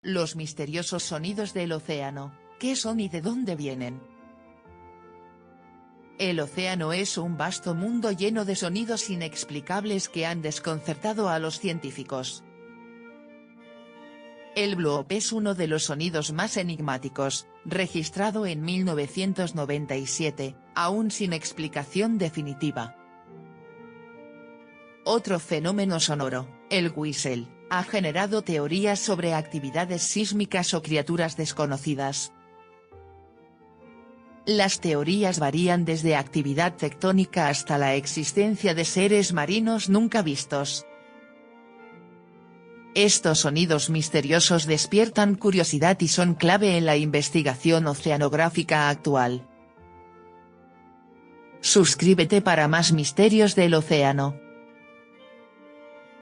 Los misteriosos sonidos del océano, ¿qué son y de dónde vienen? El océano es un vasto mundo lleno de sonidos inexplicables que han desconcertado a los científicos. El bloop es uno de los sonidos más enigmáticos, registrado en 1997, aún sin explicación definitiva. Otro fenómeno sonoro, el whistle, ha generado teorías sobre actividades sísmicas o criaturas desconocidas. Las teorías varían desde actividad tectónica hasta la existencia de seres marinos nunca vistos. Estos sonidos misteriosos despiertan curiosidad y son clave en la investigación oceanográfica actual. Suscríbete para más misterios del océano.